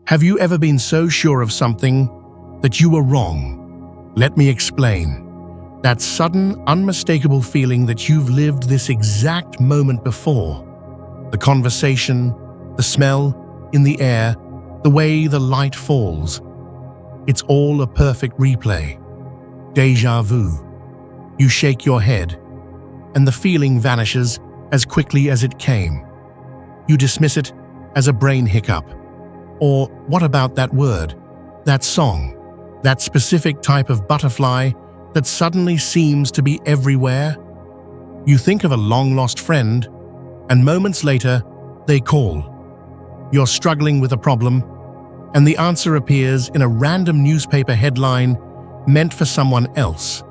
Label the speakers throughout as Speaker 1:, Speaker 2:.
Speaker 1: Have you ever been so sure of something that you were wrong? Let me explain. That sudden, unmistakable feeling that you've lived this exact moment before. The conversation, the smell in the air, the way the light falls. It's all a perfect replay. Déjà vu. You shake your head, and the feeling vanishes as quickly as it came. You dismiss it as a brain hiccup. Or what about that word, that song, that specific type of butterfly that suddenly seems to be everywhere? You think of a long-lost friend, and moments later, they call. You're struggling with a problem, and the answer appears in a random newspaper headline meant for someone else.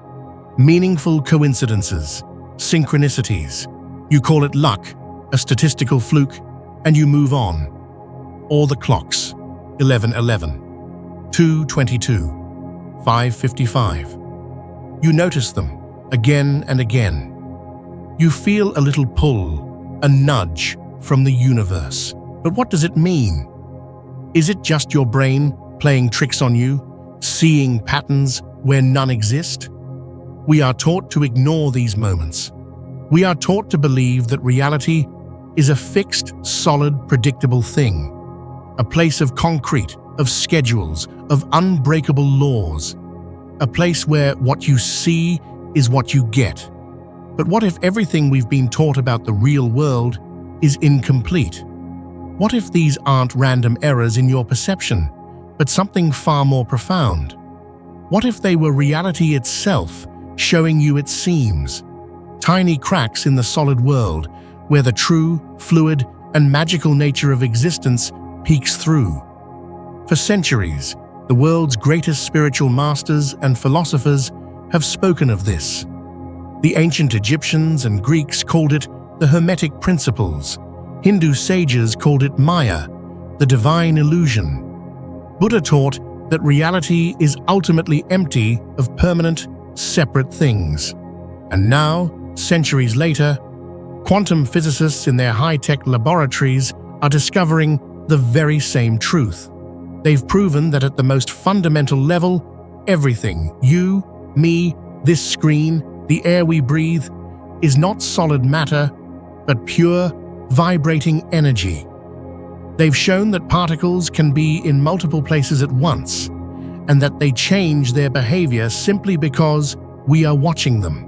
Speaker 1: Meaningful coincidences, synchronicities. You call it luck, a statistical fluke, and you move on. Or the clocks, 11:11, 2:22, 5:55. You notice them again and again. You feel a little pull, a nudge from the universe. But what does it mean? Is it just your brain playing tricks on you, seeing patterns where none exist? We are taught to ignore these moments. We are taught to believe that reality is a fixed, solid, predictable thing, a place of concrete, of schedules, of unbreakable laws, a place where what you see is what you get. But what if everything we've been taught about the real world is incomplete? What if these aren't random errors in your perception, but something far more profound? What if they were reality itself, showing you its seams? Tiny cracks in the solid world, where the true, fluid, and magical nature of existence peeks through. For centuries, the world's greatest spiritual masters and philosophers have spoken of this. The ancient Egyptians and Greeks called it the Hermetic principles. Hindu sages called it Maya, the divine illusion. Buddha taught that reality is ultimately empty of permanent, separate things. And now, centuries later, quantum physicists in their high-tech laboratories are discovering the very same truth. They've proven that at the most fundamental level, everything, you, me, this screen, the air we breathe, is not solid matter, but pure, vibrating energy. They've shown that particles can be in multiple places at once, and that they change their behavior simply because we are watching them.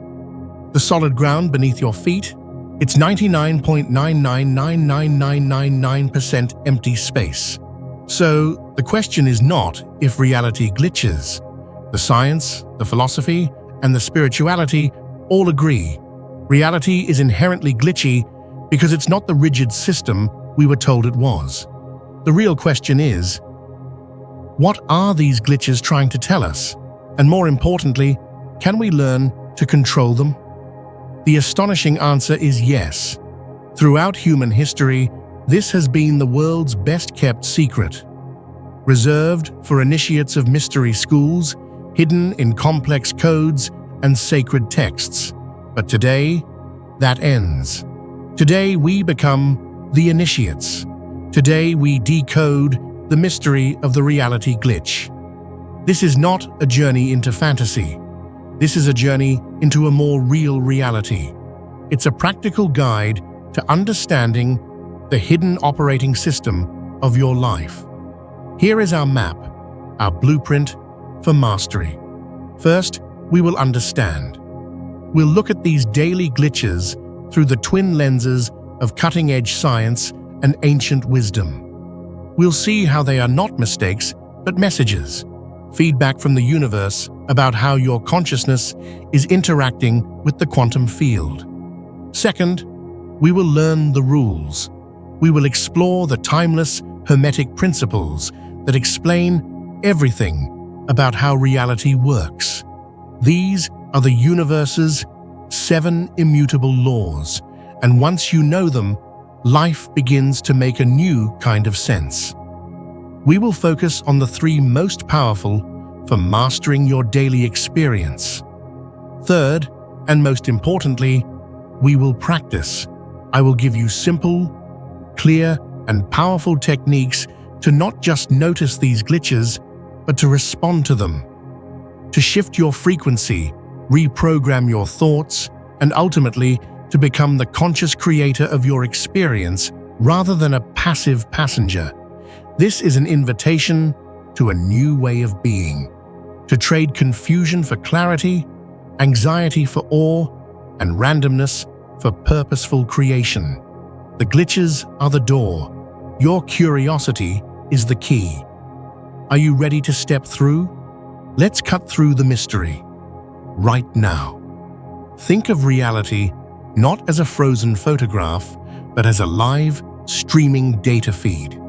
Speaker 1: The solid ground beneath your feet, it's 99.9999999% empty space. So, the question is not if reality glitches. The science, the philosophy, and the spirituality all agree. Reality is inherently glitchy because it's not the rigid system we were told it was. The real question is, what are these glitches trying to tell us? And more importantly, can we learn to control them? The astonishing answer is yes. Throughout human history, this has been the world's best-kept secret. Reserved for initiates of mystery schools, hidden in complex codes and sacred texts. But today, that ends. Today we become the initiates. Today we decode the mystery of the reality glitch. This is not a journey into fantasy. This is a journey into a more real reality. It's a practical guide to understanding the hidden operating system of your life. Here is our map, our blueprint for mastery. First, we will understand. We'll look at these daily glitches through the twin lenses of cutting-edge science and ancient wisdom. We'll see how they are not mistakes, but messages, feedback from the universe about how your consciousness is interacting with the quantum field. Second, we will learn the rules. We will explore the timeless Hermetic principles that explain everything about how reality works. These are the universe's 7 immutable laws, and once you know them, life begins to make a new kind of sense. We will focus on the 3 most powerful for mastering your daily experience. Third, and most importantly, we will practice. I will give you simple, clear, and powerful techniques to not just notice these glitches, but to respond to them, to shift your frequency, reprogram your thoughts, and ultimately to become the conscious creator of your experience rather than a passive passenger. This is an invitation to a new way of being, to trade confusion for clarity, anxiety for awe, and randomness for purposeful creation. The glitches are the door. Your curiosity is the key. Are you ready to step through? Let's cut through the mystery. Right now. Think of reality not as a frozen photograph, but as a live, streaming data feed.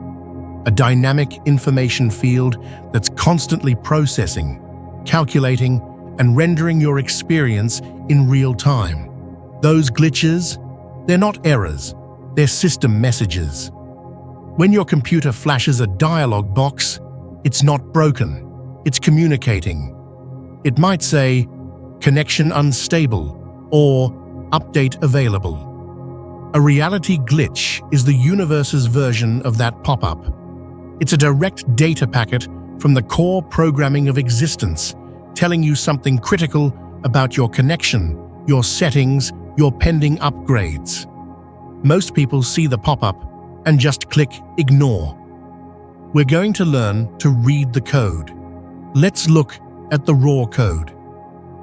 Speaker 1: A dynamic information field that's constantly processing, calculating, and rendering your experience in real time. Those glitches, they're not errors, they're system messages. When your computer flashes a dialog box, it's not broken, it's communicating. It might say, "Connection unstable," or "Update available." A reality glitch is the universe's version of that pop-up. It's a direct data packet from the core programming of existence, telling you something critical about your connection, your settings, your pending upgrades. Most people see the pop-up and just click ignore. We're going to learn to read the code. Let's look at the raw code.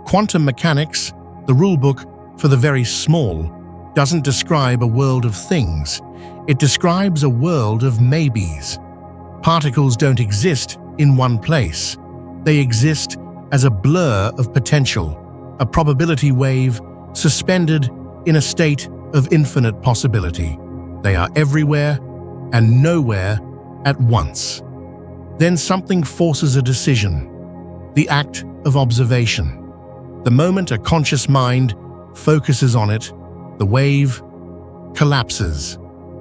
Speaker 1: Quantum mechanics, the rulebook for the very small, doesn't describe a world of things. It describes a world of maybes. Particles don't exist in one place. They exist as a blur of potential, a probability wave suspended in a state of infinite possibility. They are everywhere and nowhere at once. Then something forces a decision, the act of observation. The moment a conscious mind focuses on it, the wave collapses.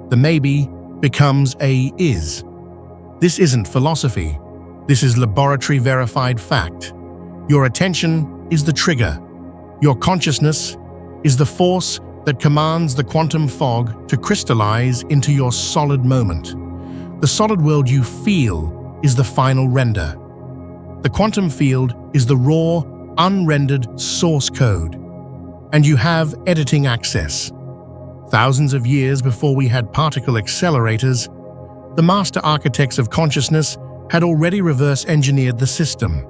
Speaker 1: The maybe becomes a is. This isn't philosophy. This is laboratory-verified fact. Your attention is the trigger. Your consciousness is the force that commands the quantum fog to crystallize into your solid moment. The solid world you feel is the final render. The quantum field is the raw, unrendered source code, and you have editing access. Thousands of years before we had particle accelerators, the master architects of consciousness had already reverse-engineered the system.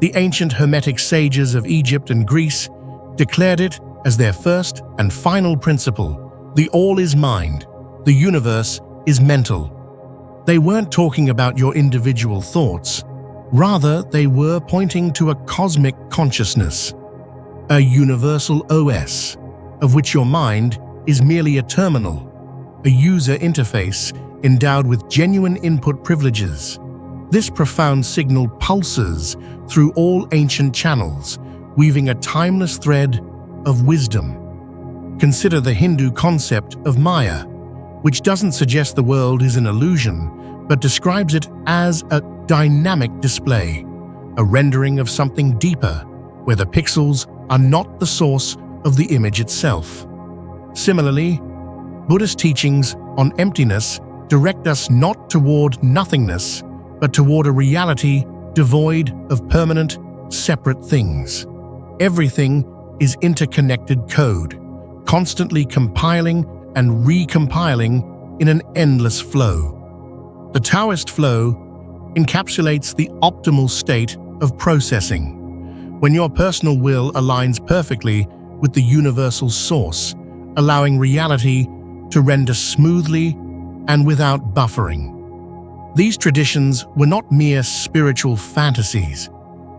Speaker 1: The ancient Hermetic sages of Egypt and Greece declared it as their first and final principle: the all is mind, the universe is mental. They weren't talking about your individual thoughts. Rather, they were pointing to a cosmic consciousness, a universal OS, of which your mind is merely a terminal, a user interface endowed with genuine input privileges. This profound signal pulses through all ancient channels, weaving a timeless thread of wisdom. Consider the Hindu concept of Maya, which doesn't suggest the world is an illusion, but describes it as a dynamic display, a rendering of something deeper, where the pixels are not the source of the image itself. Similarly, Buddhist teachings on emptiness direct us not toward nothingness, but toward a reality devoid of permanent, separate things. Everything is interconnected code, constantly compiling and recompiling in an endless flow. The Taoist flow encapsulates the optimal state of processing, when your personal will aligns perfectly with the universal source, allowing reality to render smoothly and without buffering. These traditions were not mere spiritual fantasies.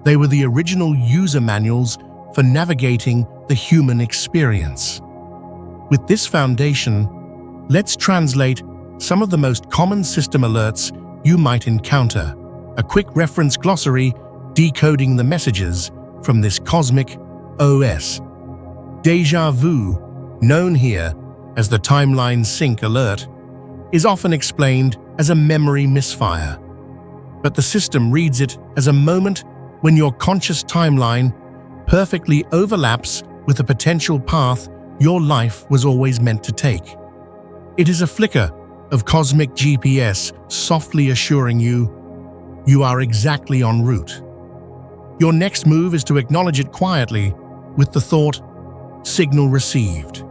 Speaker 1: They were the original user manuals for navigating the human experience. With this foundation, let's translate some of the most common system alerts you might encounter. A quick reference glossary decoding the messages from this cosmic OS. Deja vu, known here as the timeline sync alert, is often explained as a memory misfire. But the system reads it as a moment when your conscious timeline perfectly overlaps with a potential path your life was always meant to take. It is a flicker of cosmic GPS softly assuring you are exactly en route. Your next move is to acknowledge it quietly with the thought, signal received.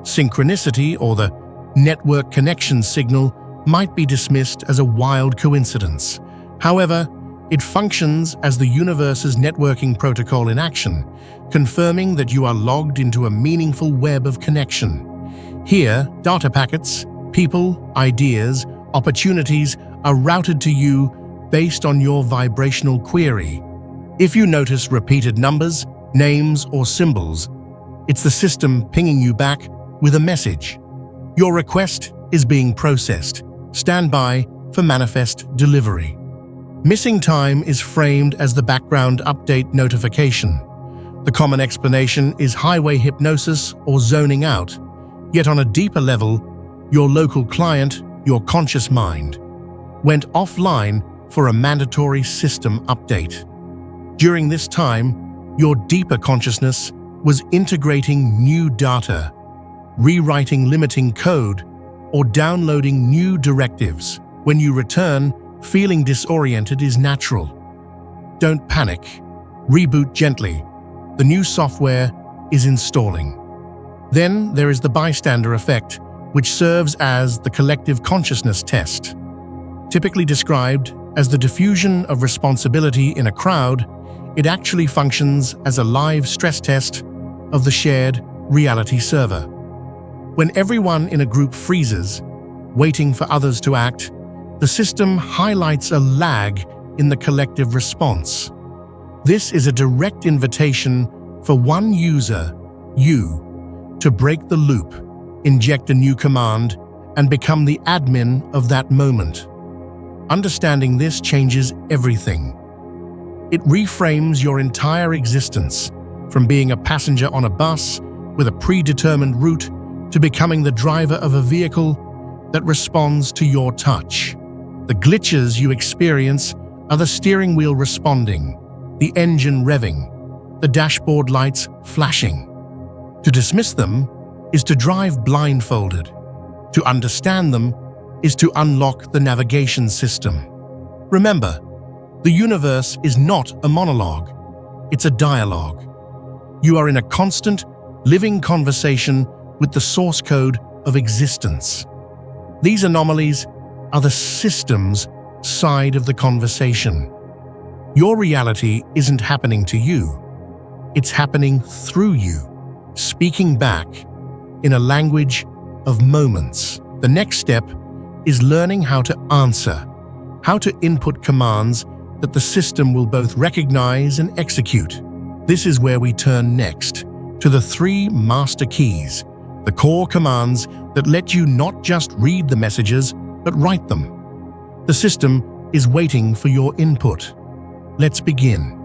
Speaker 1: Synchronicity, or the network connection signal, might be dismissed as a wild coincidence. However, it functions as the universe's networking protocol in action, confirming that you are logged into a meaningful web of connection. Here, data packets, people, ideas, opportunities are routed to you based on your vibrational query. If you notice repeated numbers, names, or symbols, it's the system pinging you back with a message. Your request is being processed. Stand by for manifest delivery. Missing time is framed as the background update notification. The common explanation is highway hypnosis or zoning out. Yet on a deeper level, your local client, your conscious mind, went offline for a mandatory system update. During this time, your deeper consciousness was integrating new data, rewriting limiting code, or downloading new directives. When you return, feeling disoriented is natural. Don't panic. Reboot gently. The new software is installing. Then there is the bystander effect, which serves as the collective consciousness test. Typically described as the diffusion of responsibility in a crowd, it actually functions as a live stress test of the shared reality server. When everyone in a group freezes, waiting for others to act, the system highlights a lag in the collective response. This is a direct invitation for one user, you, to break the loop, inject a new command, and become the admin of that moment. Understanding this changes everything. It reframes your entire existence, from being a passenger on a bus with a predetermined route to becoming the driver of a vehicle that responds to your touch. The glitches you experience are the steering wheel responding, the engine revving, the dashboard lights flashing. To dismiss them is to drive blindfolded. To understand them is to unlock the navigation system. Remember, the universe is not a monologue, it's a dialogue. You are in a constant, living conversation with the source code of existence. These anomalies are the system's side of the conversation. Your reality isn't happening to you. It's happening through you, speaking back in a language of moments. The next step is learning how to answer, how to input commands that the system will both recognize and execute. This is where we turn next to the 3 master keys, the core commands that let you not just read the messages, but write them. The system is waiting for your input. Let's begin.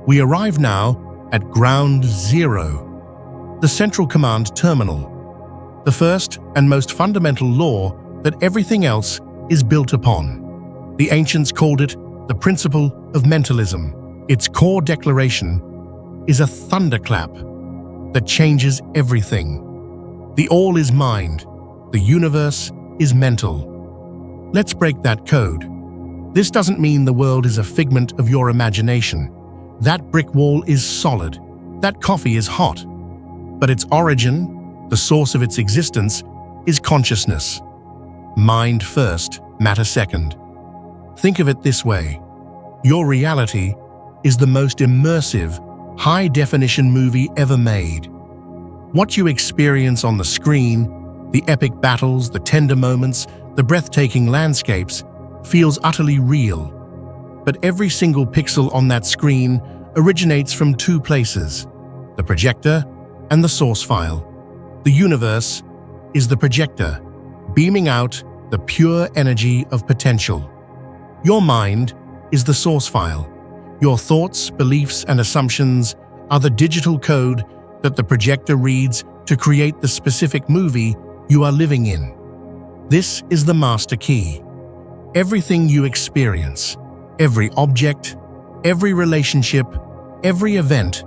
Speaker 1: We arrive now at Ground Zero, the central command terminal, the first and most fundamental law that everything else is built upon. The ancients called it the principle of mentalism. Its core declaration is a thunderclap that changes everything. The all is mind, the universe is mental. Let's break that code. This doesn't mean the world is a figment of your imagination. That brick wall is solid, that coffee is hot. But its origin, the source of its existence, is consciousness. Mind first, matter second. Think of it this way. Your reality is the most immersive, high-definition movie ever made. What you experience on the screen, the epic battles, the tender moments, the breathtaking landscapes, feels utterly real. But every single pixel on that screen originates from 2 places, the projector and the source file. The universe is the projector, beaming out the pure energy of potential. Your mind is the source file. Your thoughts, beliefs, and assumptions are the digital code that the projector reads to create the specific movie you are living in. This is the master key. Everything you experience, every object, every relationship, every event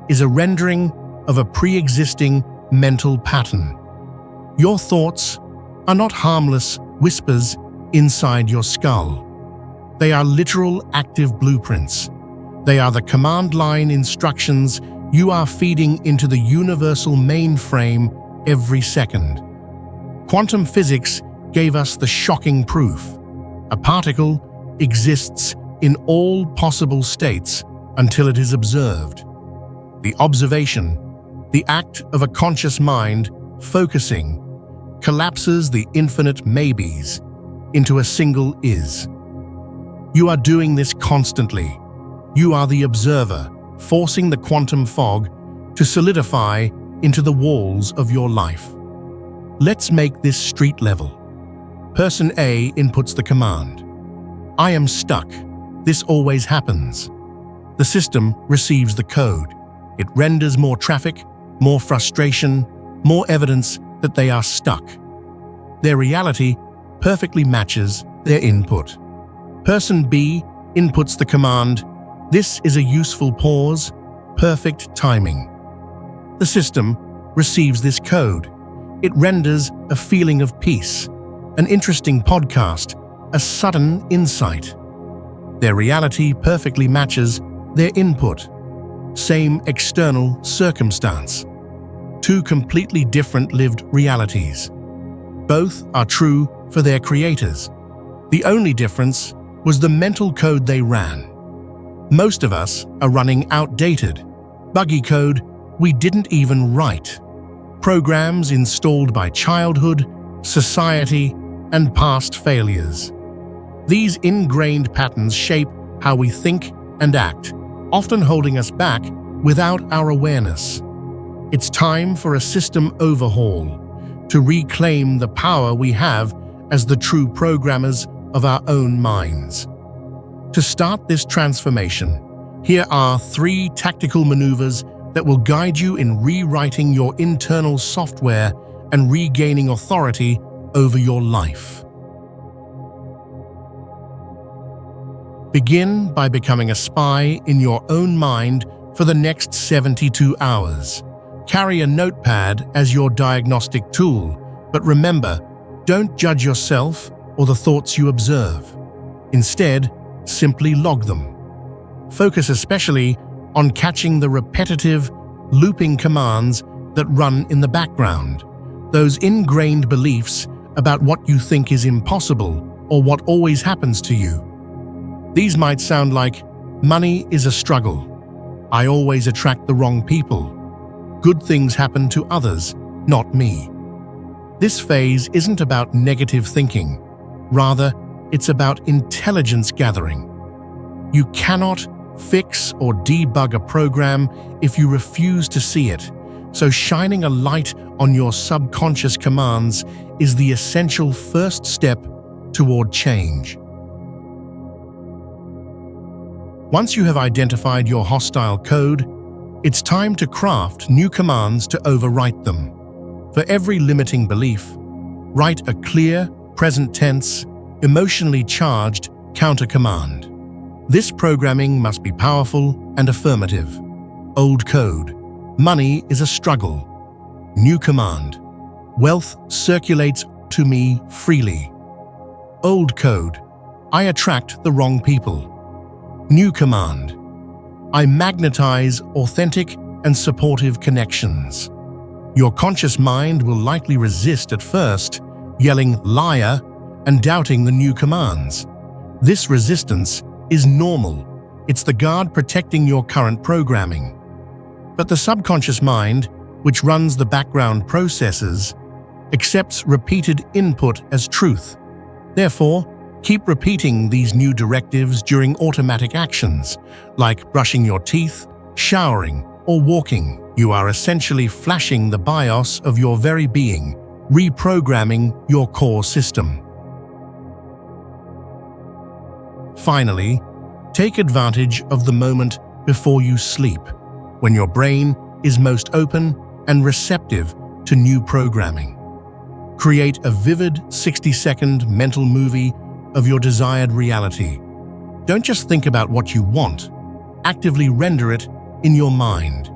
Speaker 1: is a rendering of a pre-existing mental pattern. Your thoughts, are not harmless whispers inside your skull. They are literal active blueprints. They are the command line instructions you are feeding into the universal mainframe every second. Quantum physics gave us the shocking proof. A particle exists in all possible states until it is observed. The observation, the act of a conscious mind focusing, collapses the infinite maybes into a single is. You are doing this constantly. You are the observer, forcing the quantum fog to solidify into the walls of your life. Let's make this street level. Person A inputs the command. I am stuck. This always happens. The system receives the code. It renders more traffic, more frustration, more evidence that they are stuck. Their reality perfectly matches their input. Person B inputs the command. This is a useful pause, perfect timing. The system receives this code. It renders a feeling of peace, an interesting podcast, a sudden insight. Their reality perfectly matches their input. Same external circumstance. Two completely different lived realities. Both are true for their creators. The only difference was the mental code they ran. Most of us are running outdated, buggy code we didn't even write. Programs installed by childhood, society, and past failures. These ingrained patterns shape how we think and act, often holding us back without our awareness. It's time for a system overhaul to reclaim the power we have as the true programmers of our own minds. To start this transformation, here are 3 tactical maneuvers that will guide you in rewriting your internal software and regaining authority over your life. Begin by becoming a spy in your own mind for the next 72 hours. Carry a notepad as your diagnostic tool, but remember, don't judge yourself or the thoughts you observe. Instead, simply log them. Focus especially on catching the repetitive, looping commands that run in the background, those ingrained beliefs about what you think is impossible or what always happens to you. These might sound like, money is a struggle. I always attract the wrong people. Good things happen to others, not me. This phase isn't about negative thinking. Rather, it's about intelligence gathering. You cannot fix or debug a program if you refuse to see it, so shining a light on your subconscious commands is the essential first step toward change. Once you have identified your hostile code, it's time to craft new commands to overwrite them. For every limiting belief, write a clear, present tense, emotionally charged counter-command. This programming must be powerful and affirmative. Old code. Money is a struggle. New command. Wealth circulates to me freely. Old code. I attract the wrong people. New command. I magnetize authentic and supportive connections. Your conscious mind will likely resist at first, yelling liar and doubting the new commands. This resistance is normal. It's the guard protecting your current programming. But the subconscious mind, which runs the background processes, accepts repeated input as truth. Therefore, keep repeating these new directives during automatic actions, like brushing your teeth, showering, or walking. You are essentially flashing the BIOS of your very being, reprogramming your core system. Finally, take advantage of the moment before you sleep, when your brain is most open and receptive to new programming. Create a vivid 60-second mental movie of your desired reality. Don't just think about what you want, actively render it in your mind.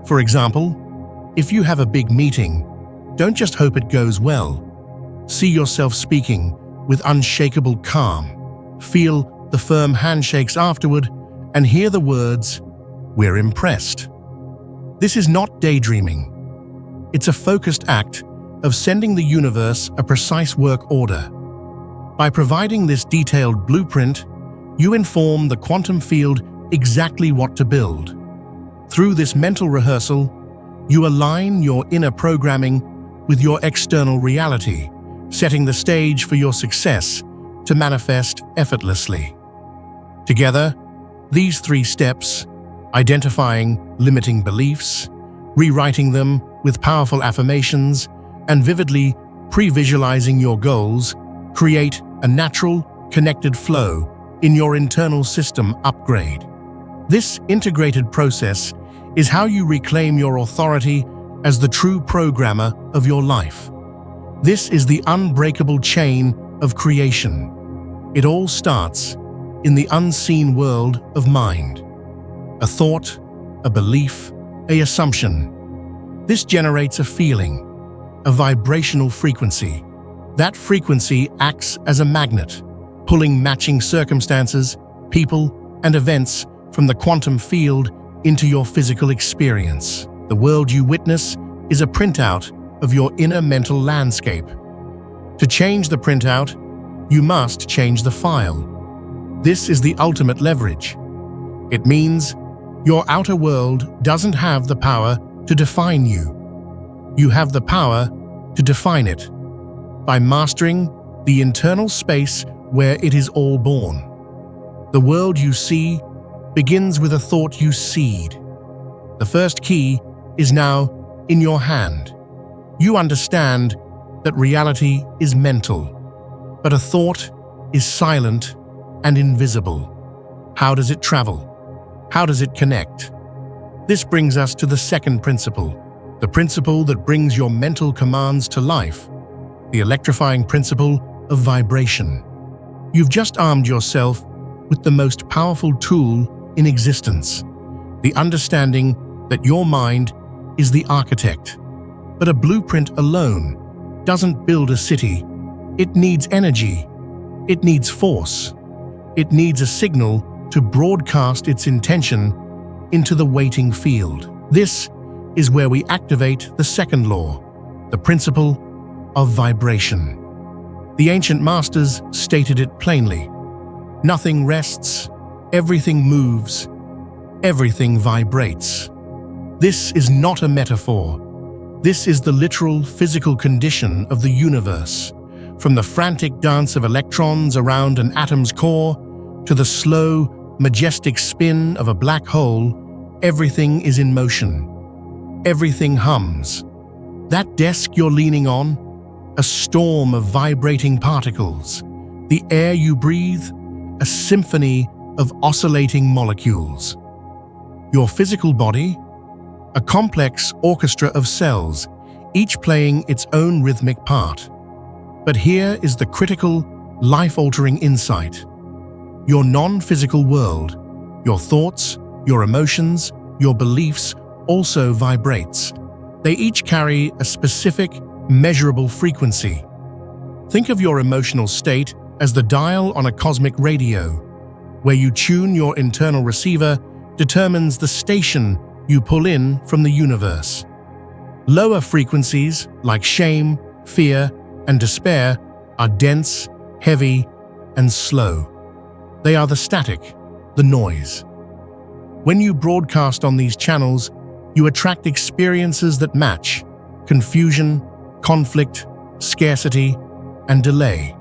Speaker 1: For example, if you have a big meeting, don't just hope it goes well. See yourself speaking with unshakable calm. Feel the firm handshakes afterward and hear the words, "We're impressed." This is not daydreaming. It's a focused act of sending the universe a precise work order. By providing this detailed blueprint, you inform the quantum field exactly what to build. Through this mental rehearsal, you align your inner programming with your external reality, setting the stage for your success to manifest effortlessly. Together, these 3 steps, identifying limiting beliefs, rewriting them with powerful affirmations, and vividly pre-visualizing your goals, create a natural, connected flow in your internal system upgrade. This integrated process is how you reclaim your authority as the true programmer of your life. This is the unbreakable chain of creation. It all starts in the unseen world of mind. A thought, a belief, an assumption. This generates a feeling, a vibrational frequency. That frequency acts as a magnet, pulling matching circumstances, people, and events from the quantum field into your physical experience. The world you witness is a printout of your inner mental landscape. To change the printout, you must change the file. This is the ultimate leverage. It means your outer world doesn't have the power to define you. You have the power to define it by mastering the internal space where it is all born. The world you see begins with a thought you seed. The first key is now in your hand. You understand that reality is mental, but a thought is silent and invisible. How does it travel? How does it connect? This brings us to the second principle, the principle that brings your mental commands to life, the electrifying principle of vibration. You've just armed yourself with the most powerful tool in existence, the understanding that your mind is the architect. But a blueprint alone doesn't build a city. It needs energy. It needs force. It needs a signal to broadcast its intention into the waiting field. This is where we activate the second law, the principle of vibration. The ancient masters stated it plainly. Nothing rests, everything moves, everything vibrates. This is not a metaphor. This is the literal physical condition of the universe. From the frantic dance of electrons around an atom's core to the slow, majestic spin of a black hole, everything is in motion. Everything hums. That desk you're leaning on, a storm of vibrating particles. The air you breathe, a symphony of oscillating molecules. Your physical body, a complex orchestra of cells, each playing its own rhythmic part. But here is the critical, life-altering insight. Your non-physical world, your thoughts, your emotions, your beliefs also vibrates. They each carry a specific, measurable frequency. Think of your emotional state as the dial on a cosmic radio. Where you tune your internal receiver determines the station you pull in from the universe. Lower frequencies, like shame, fear, and despair, are dense, heavy, and slow. They are the static, the noise. When you broadcast on these channels, you attract experiences that match confusion, conflict, scarcity, and delay.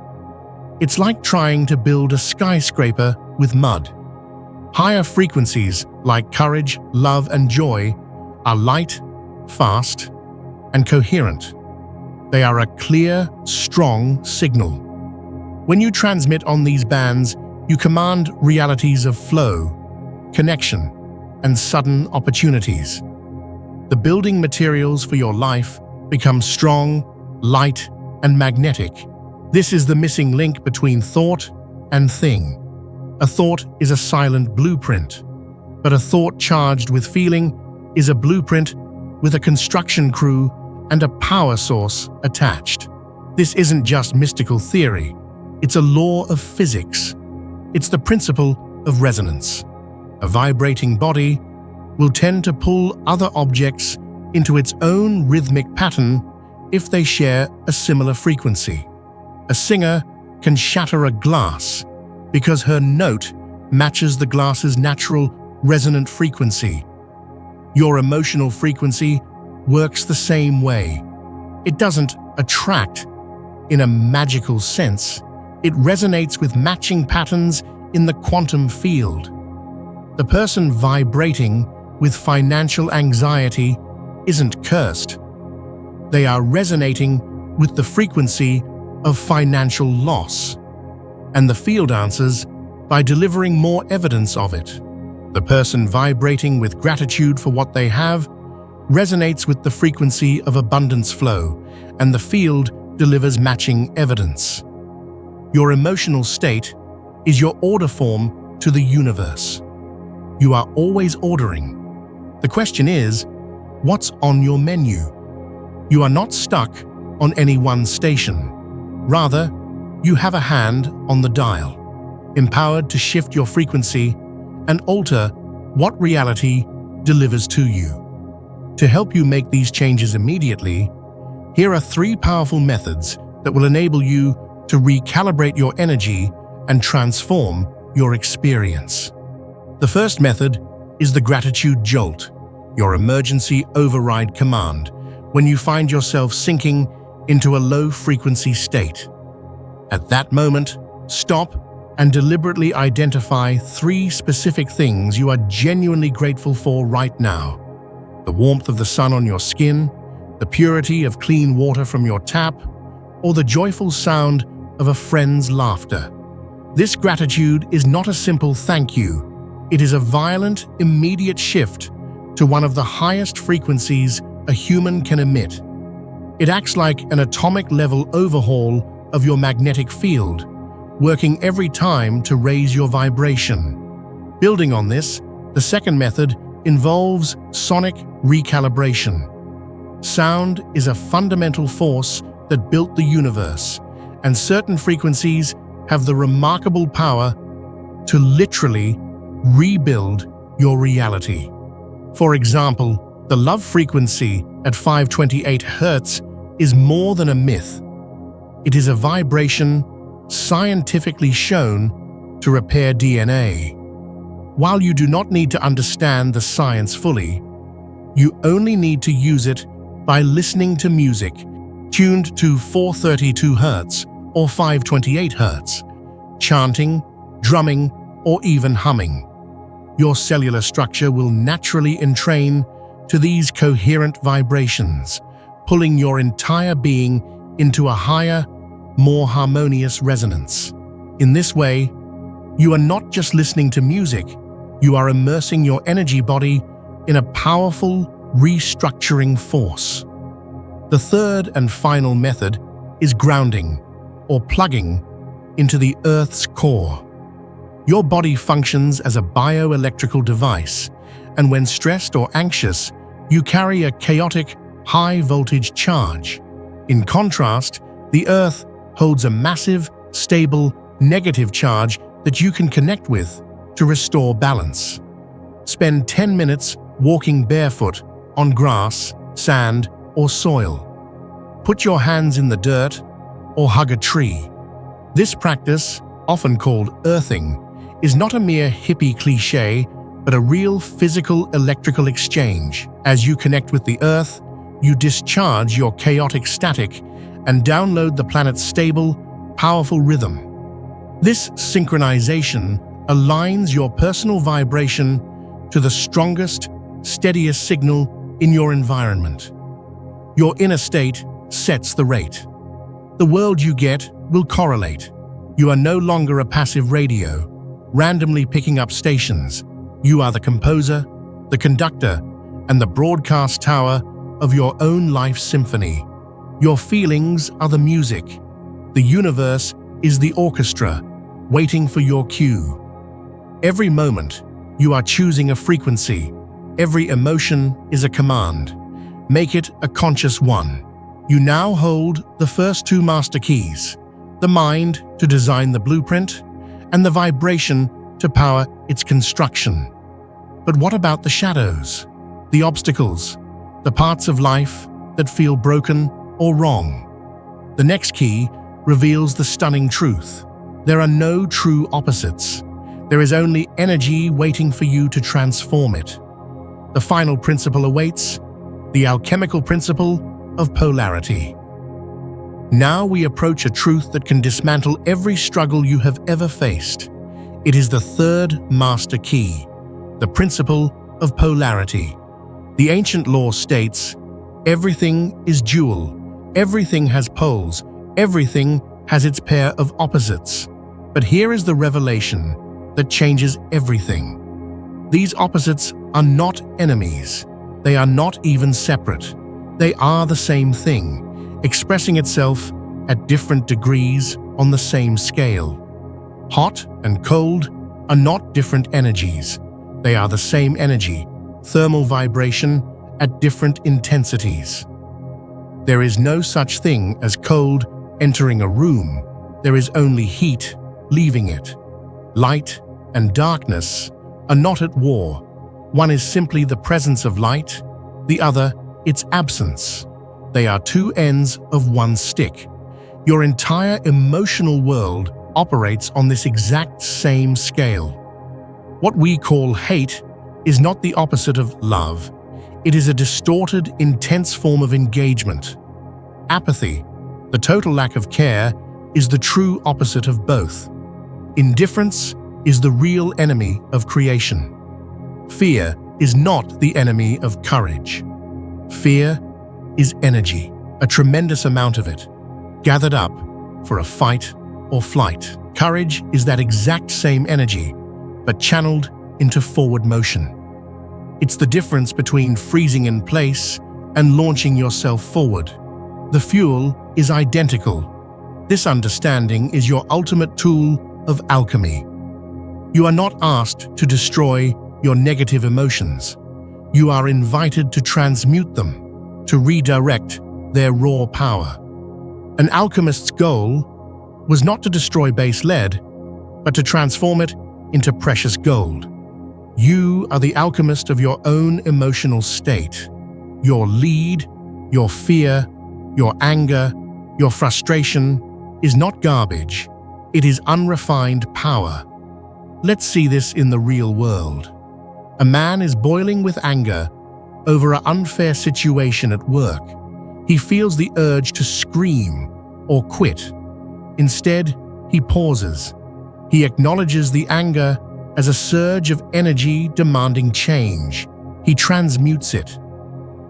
Speaker 1: It's like trying to build a skyscraper with mud. Higher frequencies, like courage, love, and joy, are light, fast, and coherent. They are a clear, strong signal. When you transmit on these bands, you command realities of flow, connection, and sudden opportunities. The building materials for your life become strong, light, and magnetic. This is the missing link between thought and thing. A thought is a silent blueprint, but a thought charged with feeling is a blueprint with a construction crew and a power source attached. This isn't just mystical theory, it's a law of physics. It's the principle of resonance. A vibrating body will tend to pull other objects into its own rhythmic pattern if they share a similar frequency. A singer can shatter a glass because her note matches the glass's natural resonant frequency. Your emotional frequency works the same way. It doesn't attract in a magical sense. It resonates with matching patterns in the quantum field. The person vibrating with financial anxiety isn't cursed. They are resonating with the frequency of financial loss, and the field answers by delivering more evidence of it. The person vibrating with gratitude for what they have resonates with the frequency of abundance flow, and the field delivers matching evidence. Your emotional state is your order form to the universe. You are always ordering. The question is, what's on your menu? You are not stuck on any one station. Rather, you have a hand on the dial, empowered to shift your frequency and alter what reality delivers to you. To help you make these changes immediately, here are 3 powerful methods that will enable you to recalibrate your energy and transform your experience. The first method is the gratitude jolt, your emergency override command when you find yourself sinking into a low-frequency state. At that moment, stop and deliberately identify 3 specific things you are genuinely grateful for right now. The warmth of the sun on your skin, the purity of clean water from your tap, or the joyful sound of a friend's laughter. This gratitude is not a simple thank you. It is a violent, immediate shift to one of the highest frequencies a human can emit. It acts like an atomic-level overhaul of your magnetic field, working every time to raise your vibration. Building on this, the second method involves sonic recalibration. Sound is a fundamental force that built the universe, and certain frequencies have the remarkable power to literally rebuild your reality. For example, the love frequency at 528 Hz is more than a myth. It is a vibration scientifically shown to repair DNA. While you do not need to understand the science fully, you only need to use it by listening to music tuned to 432 Hz or 528 Hz, chanting, drumming, or even humming. Your cellular structure will naturally entrain to these coherent vibrations, pulling your entire being into a higher, more harmonious resonance. In this way, you are not just listening to music, you are immersing your energy body in a powerful, restructuring force. The third and final method is grounding, or plugging, into the Earth's core. Your body functions as a bioelectrical device, and when stressed or anxious, you carry a chaotic, high-voltage charge. In contrast, the Earth holds a massive, stable, negative charge that you can connect with to restore balance. Spend 10 minutes walking barefoot on grass, sand, or soil. Put your hands in the dirt or hug a tree. This practice, often called earthing, is not a mere hippie cliché, but a real physical electrical exchange. As you connect with the Earth, you discharge your chaotic static and download the planet's stable, powerful rhythm. This synchronization aligns your personal vibration to the strongest, steadiest signal in your environment. Your inner state sets the rate. The world you get will correlate. You are no longer a passive radio, randomly picking up stations. You are the composer, the conductor, and the broadcast tower of your own life symphony. Your feelings are the music. The universe is the orchestra, waiting for your cue. Every moment, you are choosing a frequency. Every emotion is a command. Make it a conscious one. You now hold the first two master keys, the mind to design the blueprint, and the vibration to power its construction. But what about the shadows, the obstacles, the parts of life that feel broken or wrong? The next key reveals the stunning truth. There are no true opposites. There is only energy waiting for you to transform it. The final principle awaits, the alchemical principle of polarity. Now we approach a truth that can dismantle every struggle you have ever faced. It is the third master key, the principle of polarity. The ancient law states, everything is dual, everything has poles, everything has its pair of opposites. But here is the revelation that changes everything. These opposites are not enemies. They are not even separate. They are the same thing, expressing itself at different degrees on the same scale. Hot and cold are not different energies. They are the same energy, thermal vibration at different intensities. There is no such thing as cold entering a room. There is only heat leaving it. Light and darkness are not at war. One is simply the presence of light, the other its absence. They are two ends of one stick. Your entire emotional world operates on this exact same scale. What we call hate is not the opposite of love. It is a distorted, intense form of engagement. Apathy, the total lack of care, is the true opposite of both. Indifference is the real enemy of creation. Fear is not the enemy of courage. Fear is energy, a tremendous amount of it, gathered up for a fight or flight. Courage is that exact same energy, but channeled into forward motion. It's the difference between freezing in place and launching yourself forward. The fuel is identical. This understanding is your ultimate tool of alchemy. You are not asked to destroy your negative emotions. You are invited to transmute them, to redirect their raw power. An alchemist's goal was not to destroy base lead, but to transform it into precious gold. You are the alchemist of your own emotional state. Your lead, your fear, your anger, your frustration is not garbage. It is unrefined power. Let's see this in the real world. A man is boiling with anger over an unfair situation at work. He feels the urge to scream or quit. Instead, he pauses. He acknowledges the anger as a surge of energy demanding change. He transmutes it.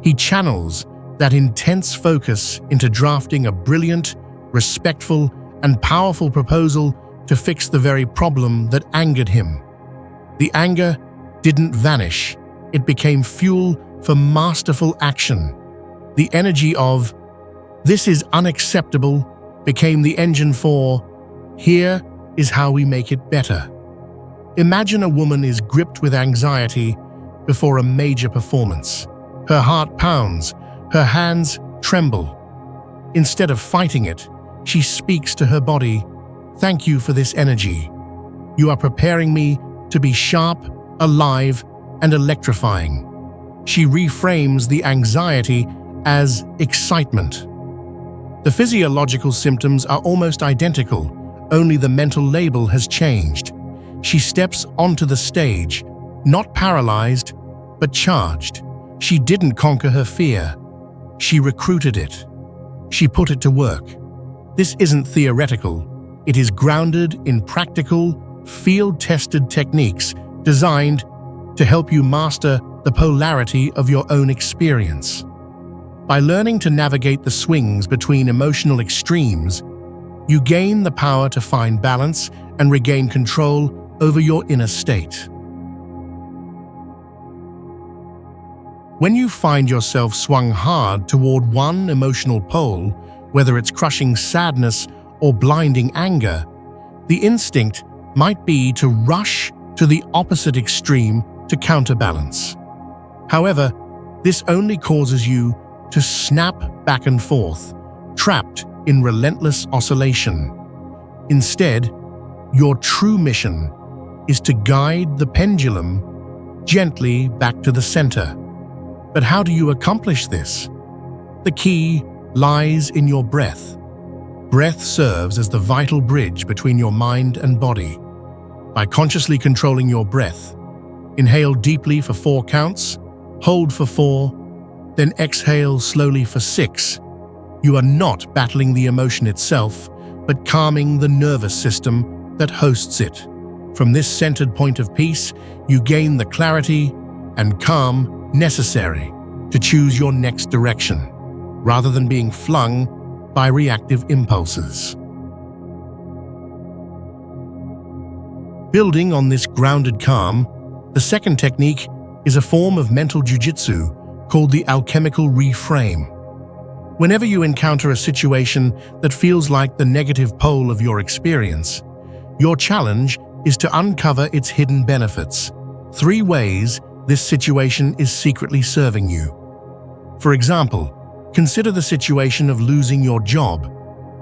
Speaker 1: He channels that intense focus into drafting a brilliant, respectful, and powerful proposal to fix the very problem that angered him. The anger didn't vanish. It became fuel for masterful action. The energy of, "This is unacceptable," became the engine for, "Here is how we make it better." Imagine a woman is gripped with anxiety before a major performance. Her heart pounds, her hands tremble. Instead of fighting it, she speaks to her body, "Thank you for this energy. You are preparing me to be sharp, alive, and electrifying." She reframes the anxiety as excitement. The physiological symptoms are almost identical, only the mental label has changed. She steps onto the stage, not paralyzed, but charged. She didn't conquer her fear. She recruited it. She put it to work. This isn't theoretical. It is grounded in practical, field-tested techniques designed to help you master the polarity of your own experience. By learning to navigate the swings between emotional extremes, you gain the power to find balance and regain control over your inner state. When you find yourself swung hard toward one emotional pole, whether it's crushing sadness or blinding anger, the instinct might be to rush to the opposite extreme to counterbalance. However, this only causes you to snap back and forth, trapped in relentless oscillation. Instead, your true mission is to guide the pendulum gently back to the center. But how do you accomplish this? The key lies in your breath. Breath serves as the vital bridge between your mind and body. By consciously controlling your breath, inhale deeply for 4 counts, hold for 4, then exhale slowly for 6. You are not battling the emotion itself, but calming the nervous system that hosts it. From this centered point of peace, you gain the clarity and calm necessary to choose your next direction, rather than being flung by reactive impulses. Building on this grounded calm, the second technique is a form of mental jujitsu called the alchemical reframe. Whenever you encounter a situation that feels like the negative pole of your experience, your challenge is to uncover its hidden benefits. 3 ways this situation is secretly serving you. For example, consider the situation of losing your job.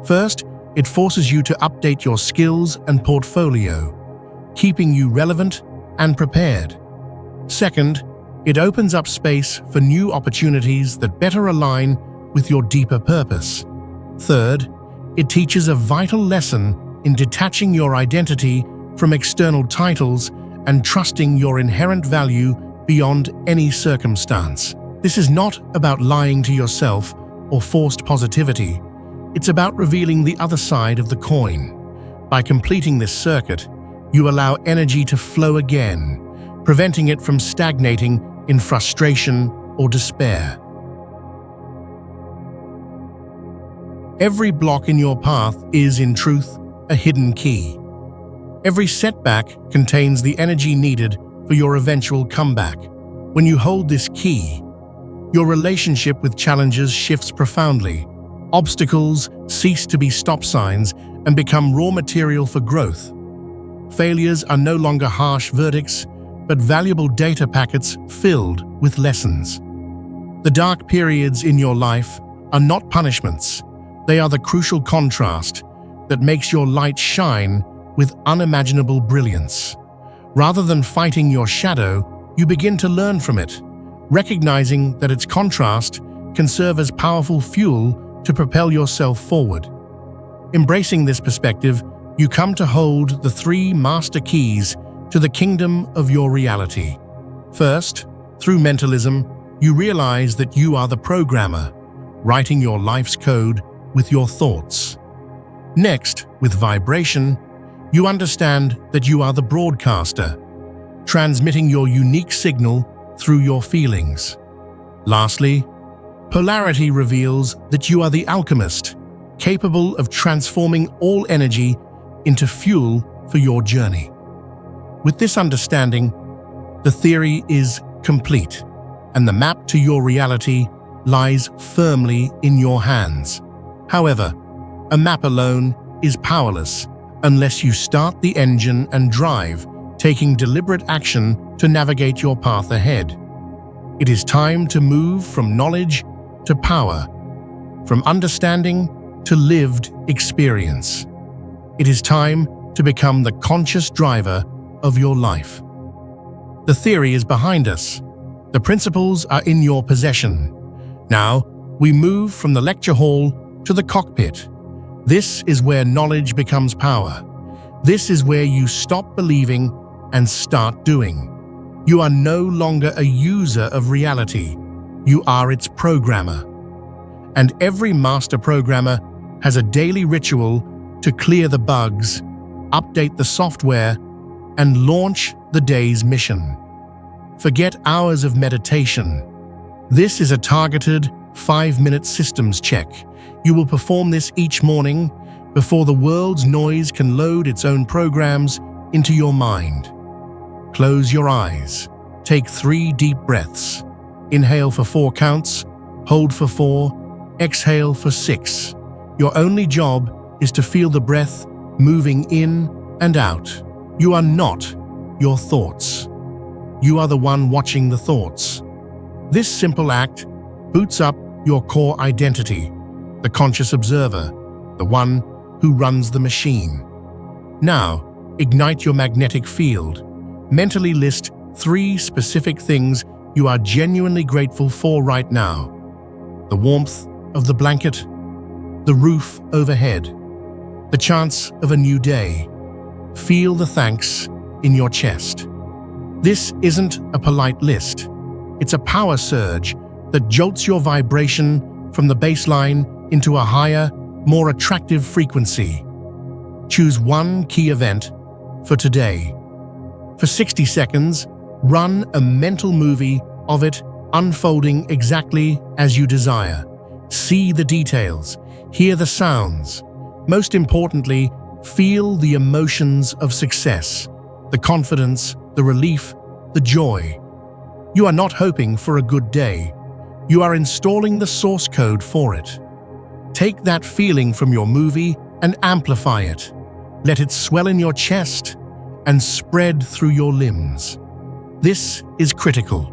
Speaker 1: First, it forces you to update your skills and portfolio, keeping you relevant and prepared. Second, it opens up space for new opportunities that better align with your deeper purpose. Third, it teaches a vital lesson in detaching your identity from external titles and trusting your inherent value beyond any circumstance. This is not about lying to yourself or forced positivity. It's about revealing the other side of the coin. By completing this circuit, you allow energy to flow again, preventing it from stagnating in frustration or despair. Every block in your path is, in truth, a hidden key. Every setback contains the energy needed for your eventual comeback. When you hold this key, your relationship with challenges shifts profoundly. Obstacles cease to be stop signs and become raw material for growth. Failures are no longer harsh verdicts, but valuable data packets filled with lessons. The dark periods in your life are not punishments. They are the crucial contrast that makes your light shine with unimaginable brilliance. Rather than fighting your shadow, you begin to learn from it, recognizing that its contrast can serve as powerful fuel to propel yourself forward. Embracing this perspective, you come to hold the 3 master keys to the kingdom of your reality. First, through mentalism, you realize that you are the programmer, writing your life's code with your thoughts. Next, with vibration, you understand that you are the broadcaster, transmitting your unique signal through your feelings. Lastly, polarity reveals that you are the alchemist, capable of transforming all energy into fuel for your journey. With this understanding, the theory is complete, and the map to your reality lies firmly in your hands. However, a map alone is powerless unless you start the engine and drive, taking deliberate action to navigate your path ahead. It is time to move from knowledge to power, from understanding to lived experience. It is time to become the conscious driver of your life. The theory is behind us. The principles are in your possession. Now, we move from the lecture hall to the cockpit. This is where knowledge becomes power. This is where you stop believing and start doing. You are no longer a user of reality. You are its programmer. And every master programmer has a daily ritual to clear the bugs, update the software, and launch the day's mission. Forget hours of meditation. This is a targeted 5-minute systems check. You will perform this each morning before the world's noise can load its own programs into your mind. Close your eyes. Take 3 deep breaths. Inhale for 4 counts, hold for 4, exhale for 6. Your only job is to feel the breath moving in and out. You are not your thoughts. You are the one watching the thoughts. This simple act boots up your core identity, the conscious observer, the one who runs the machine. Now, ignite your magnetic field. Mentally list 3 specific things you are genuinely grateful for right now. The warmth of the blanket, the roof overhead, the chance of a new day. Feel the thanks in your chest. This isn't a polite list. It's a power surge that jolts your vibration from the baseline into a higher, more attractive frequency. Choose one key event for today. For 60 seconds, run a mental movie of it unfolding exactly as you desire. See the details, hear the sounds. Most importantly, feel the emotions of success, the confidence, the relief, the joy. You are not hoping for a good day. You are installing the source code for it. Take that feeling from your movie and amplify it. Let it swell in your chest and spread through your limbs. This is critical.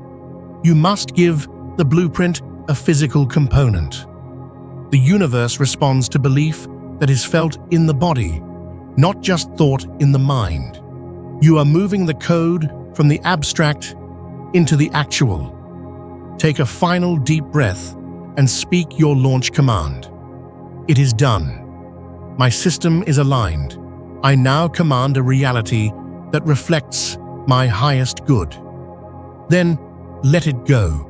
Speaker 1: You must give the blueprint a physical component. The universe responds to belief that is felt in the body, not just thought in the mind. You are moving the code from the abstract into the actual. Take a final deep breath and speak your launch command. It is done. My system is aligned. I now command a reality that reflects my highest good. Then let it go.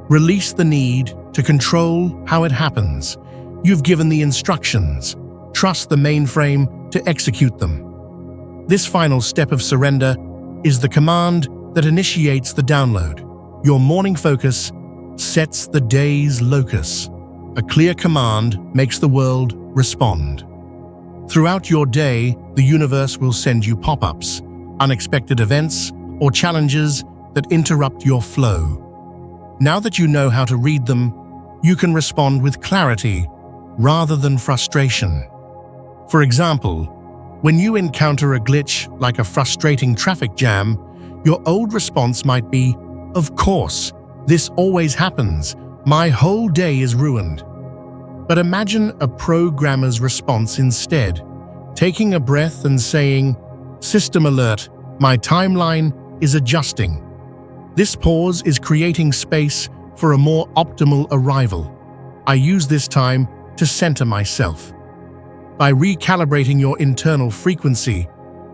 Speaker 1: Release the need to control how it happens. You've given the instructions. Trust the mainframe to execute them. This final step of surrender is the command that initiates the download. Your morning focus sets the day's locus. A clear command makes the world respond. Throughout your day, the universe will send you pop-ups, unexpected events, or challenges that interrupt your flow. Now that you know how to read them, you can respond with clarity rather than frustration. For example, when you encounter a glitch like a frustrating traffic jam, your old response might be, "Of course, this always happens. My whole day is ruined." But imagine a programmer's response instead, taking a breath and saying, "System alert, my timeline is adjusting." This pause is creating space for a more optimal arrival. I use this time to center myself. By recalibrating your internal frequency,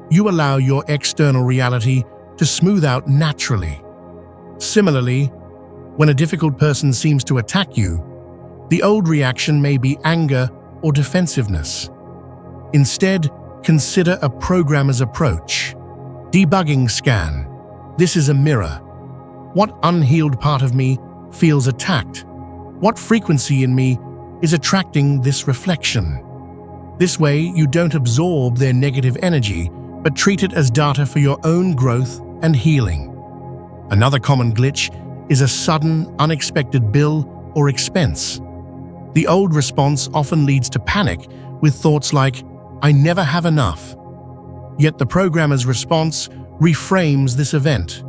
Speaker 1: you allow your external reality to smooth out naturally. Similarly, when a difficult person seems to attack you, the old reaction may be anger or defensiveness. Instead, consider a programmer's approach. Debugging scan. This is a mirror. What unhealed part of me feels attacked? What frequency in me is attracting this reflection? This way, you don't absorb their negative energy, but treat it as data for your own growth and healing. Another common glitch is a sudden, unexpected bill or expense. The old response often leads to panic with thoughts like, "I never have enough." Yet the programmer's response reframes this event.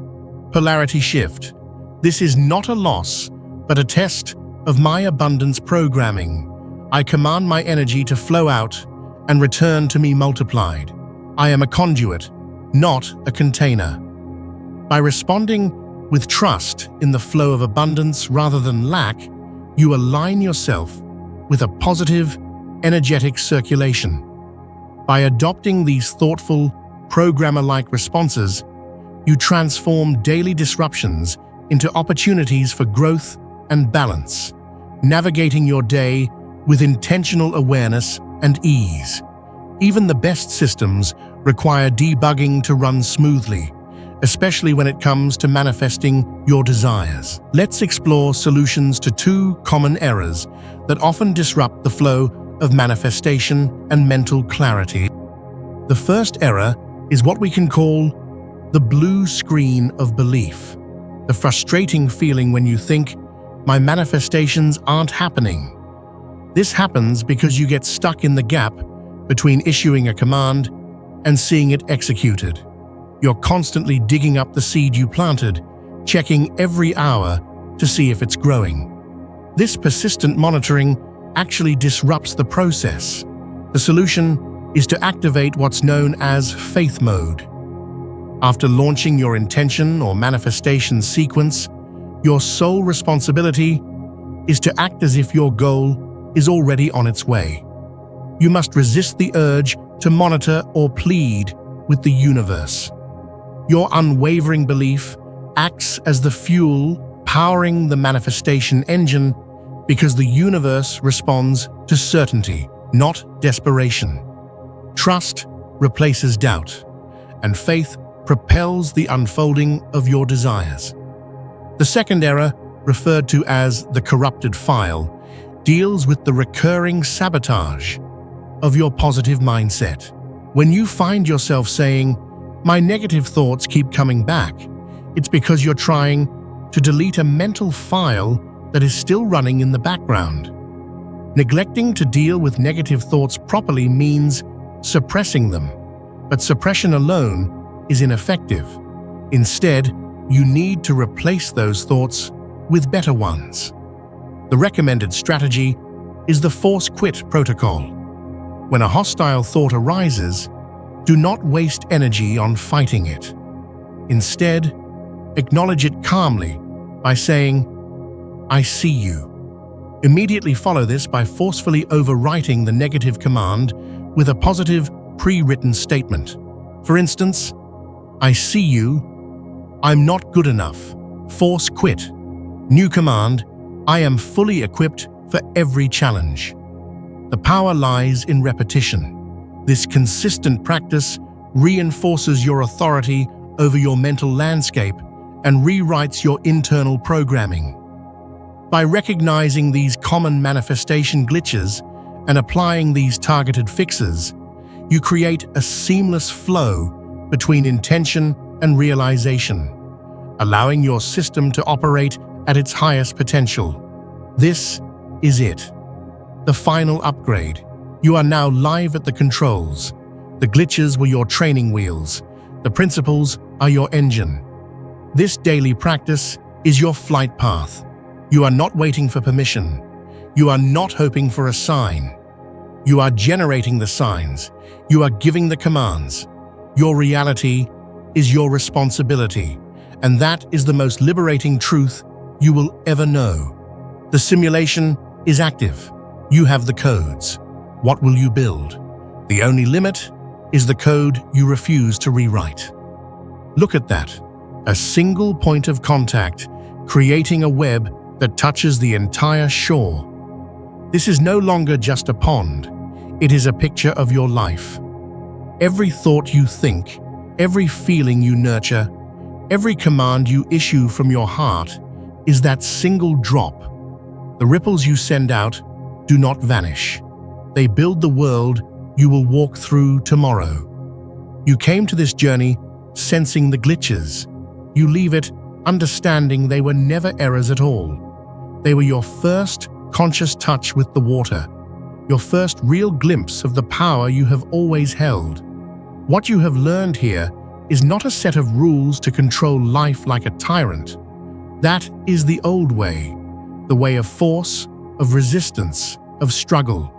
Speaker 1: Polarity shift. This is not a loss, but a test of my abundance programming. I command my energy to flow out and return to me multiplied. I am a conduit, not a container. By responding with trust in the flow of abundance rather than lack, you align yourself with a positive, energetic circulation. By adopting these thoughtful, programmer-like responses, you transform daily disruptions into opportunities for growth and balance, navigating your day with intentional awareness and ease. Even the best systems require debugging to run smoothly, especially when it comes to manifesting your desires. Let's explore solutions to 2 common errors that often disrupt the flow of manifestation and mental clarity. The first error is what we can call the blue screen of belief. The frustrating feeling when you think, "My manifestations aren't happening." This happens because you get stuck in the gap between issuing a command and seeing it executed. You're constantly digging up the seed you planted, checking every hour to see if it's growing. This persistent monitoring actually disrupts the process. The solution is to activate what's known as faith mode. After launching your intention or manifestation sequence, your sole responsibility is to act as if your goal is already on its way. You must resist the urge to monitor or plead with the universe. Your unwavering belief acts as the fuel powering the manifestation engine because the universe responds to certainty, not desperation. Trust replaces doubt, and faith propels the unfolding of your desires. The second error, referred to as the corrupted file, deals with the recurring sabotage of your positive mindset. When you find yourself saying, "My negative thoughts keep coming back," it's because you're trying to delete a mental file that is still running in the background. Neglecting to deal with negative thoughts properly means suppressing them, but suppression alone is ineffective. Instead, you need to replace those thoughts with better ones. The recommended strategy is the force quit protocol. When a hostile thought arises, do not waste energy on fighting it. Instead, acknowledge it calmly by saying, "I see you." Immediately follow this by forcefully overwriting the negative command with a positive, pre-written statement. For instance, "I see you. I'm not good enough. Force quit." New command, "I am fully equipped for every challenge." The power lies in repetition. This consistent practice reinforces your authority over your mental landscape and rewrites your internal programming. By recognizing these common manifestation glitches and applying these targeted fixes, you create a seamless flow between intention and realization, allowing your system to operate at its highest potential. This is it. The final upgrade. You are now live at the controls. The glitches were your training wheels. The principles are your engine. This daily practice is your flight path. You are not waiting for permission. You are not hoping for a sign. You are generating the signs. You are giving the commands. Your reality is your responsibility, and that is the most liberating truth you will ever know. The simulation is active. You have the codes. What will you build? The only limit is the code you refuse to rewrite. Look at that. A single point of contact, creating a web that touches the entire shore. This is no longer just a pond. It is a picture of your life. Every thought you think, every feeling you nurture, every command you issue from your heart is that single drop. The ripples you send out do not vanish. They build the world you will walk through tomorrow. You came to this journey sensing the glitches. You leave it understanding they were never errors at all. They were your first conscious touch with the water, your first real glimpse of the power you have always held. What you have learned here is not a set of rules to control life like a tyrant. That is the old way, the way of force, of resistance, of struggle.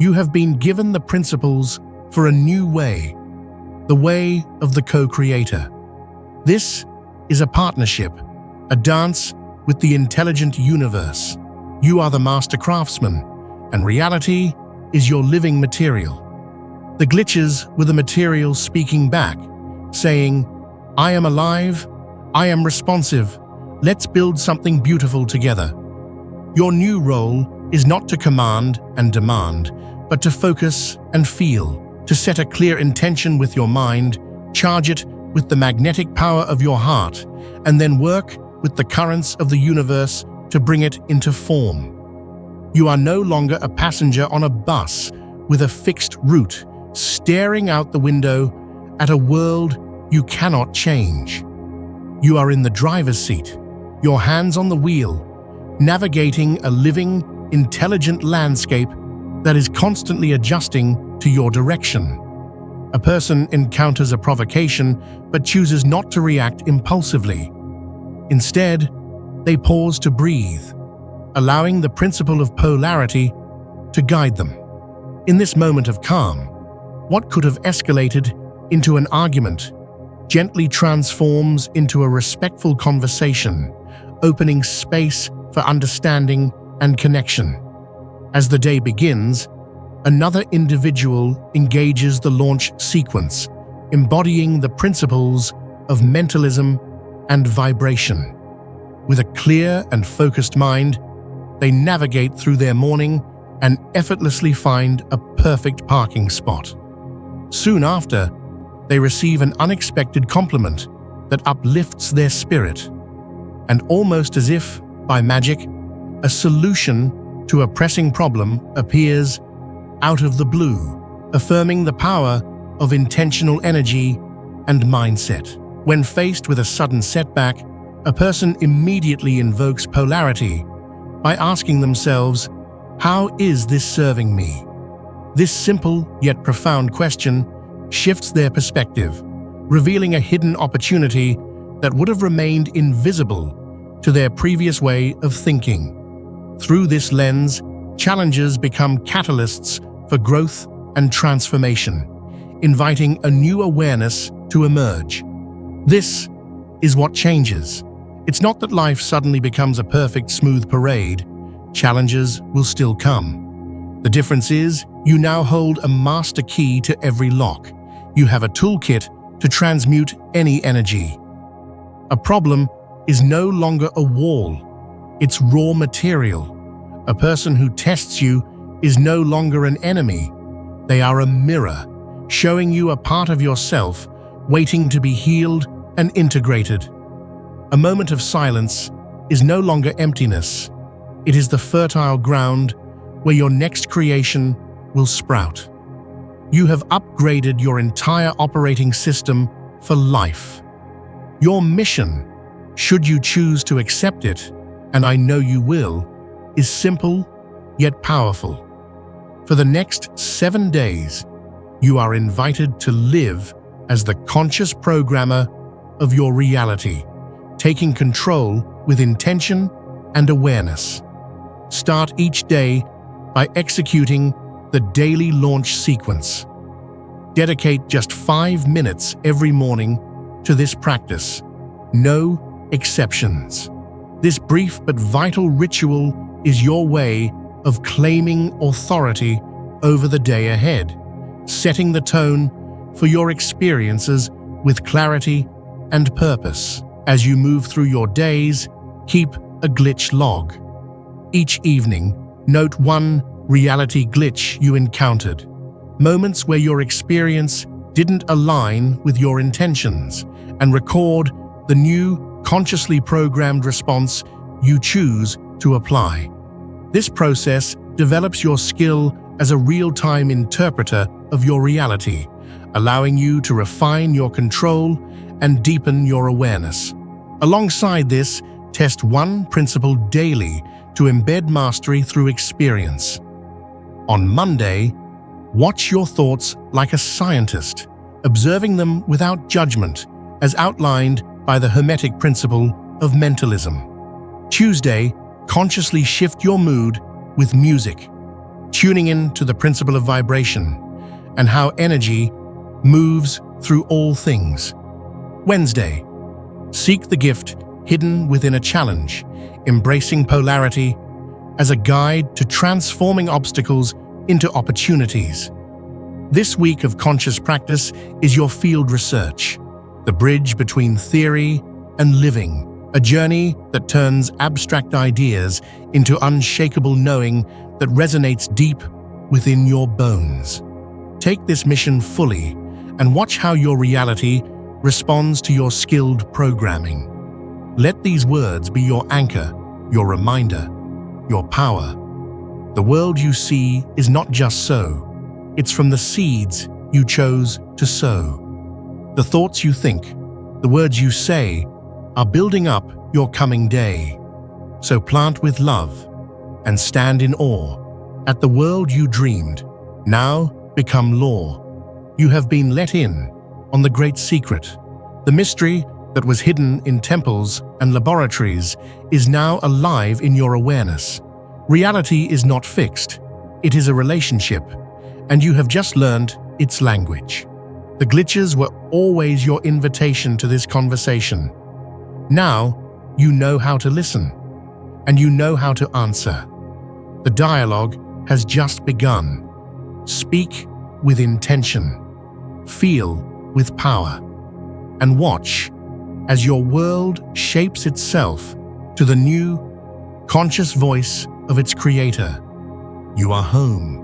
Speaker 1: You have been given the principles for a new way, the way of the co-creator. This is a partnership, a dance with the intelligent universe. You are the master craftsman, and reality is your living material. The glitches were the material speaking back, saying, "I am alive, I am responsive, let's build something beautiful together." Your new role is not to command and demand, but to focus and feel, to set a clear intention with your mind, charge it with the magnetic power of your heart, and then work with the currents of the universe to bring it into form. You are no longer a passenger on a bus with a fixed route, staring out the window at a world you cannot change. You are in the driver's seat, your hands on the wheel, navigating a living, intelligent landscape that is constantly adjusting to your direction. A person encounters a provocation but chooses not to react impulsively. Instead, they pause to breathe. allowing the principle of polarity to guide them. In this moment of calm, what could have escalated into an argument gently transforms into a respectful conversation, opening space for understanding and connection. As the day begins, another individual engages the launch sequence, embodying the principles of mentalism and vibration. With a clear and focused mind, they navigate through their morning and effortlessly find a perfect parking spot. Soon after, they receive an unexpected compliment that uplifts their spirit, and almost as if by magic, a solution to a pressing problem appears out of the blue, affirming the power of intentional energy and mindset. When faced with a sudden setback, a person immediately invokes polarity by asking themselves, "How is this serving me?" This simple yet profound question shifts their perspective, revealing a hidden opportunity that would have remained invisible to their previous way of thinking. Through this lens, challenges become catalysts for growth and transformation, inviting a new awareness to emerge. This is what changes. It's not that life suddenly becomes a perfect, smooth parade. Challenges will still come. The difference is, you now hold a master key to every lock. You have a toolkit to transmute any energy. A problem is no longer a wall, it's raw material. A person who tests you is no longer an enemy. They are a mirror, showing you a part of yourself waiting to be healed and integrated. A moment of silence is no longer emptiness. It is the fertile ground where your next creation will sprout. You have upgraded your entire operating system for life. Your mission, should you choose to accept it, and I know you will, is simple yet powerful. For the next 7 days, you are invited to live as the conscious programmer of your reality, taking control with intention and awareness. Start each day by executing the daily launch sequence. Dedicate just 5 minutes every morning to this practice. No exceptions. This brief but vital ritual is your way of claiming authority over the day ahead, setting the tone for your experiences with clarity and purpose. As you move through your days, keep a glitch log. Each evening, note one reality glitch you encountered, moments where your experience didn't align with your intentions, and record the new, consciously programmed response you choose to apply. This process develops your skill as a real-time interpreter of your reality, allowing you to refine your control and deepen your awareness. Alongside this, test one principle daily to embed mastery through experience. On Monday, watch your thoughts like a scientist, observing them without judgment, as outlined by the Hermetic principle of mentalism. Tuesday, consciously shift your mood with music, tuning in to the principle of vibration and how energy moves through all things. Wednesday, seek the gift hidden within a challenge, embracing polarity as a guide to transforming obstacles into opportunities. This week of conscious practice is your field research, the bridge between theory and living, a journey that turns abstract ideas into unshakable knowing that resonates deep within your bones. Take this mission fully and watch how your reality responds to your skilled programming. Let these words be your anchor, your reminder, your power. The world you see is not just so. It's from the seeds you chose to sow. The thoughts you think, the words you say, are building up your coming day. So plant with love and stand in awe at the world you dreamed, now become law. You have been let in on the great secret. The mystery that was hidden in temples and laboratories is now alive in your awareness. Reality is not fixed. It is a relationship, and you have just learned its language. The glitches were always your invitation to this conversation. Now, you know how to listen, and you know how to answer. The dialogue has just begun. Speak with intention, feel with power, and watch as your world shapes itself to the new, conscious voice of its creator. You are home.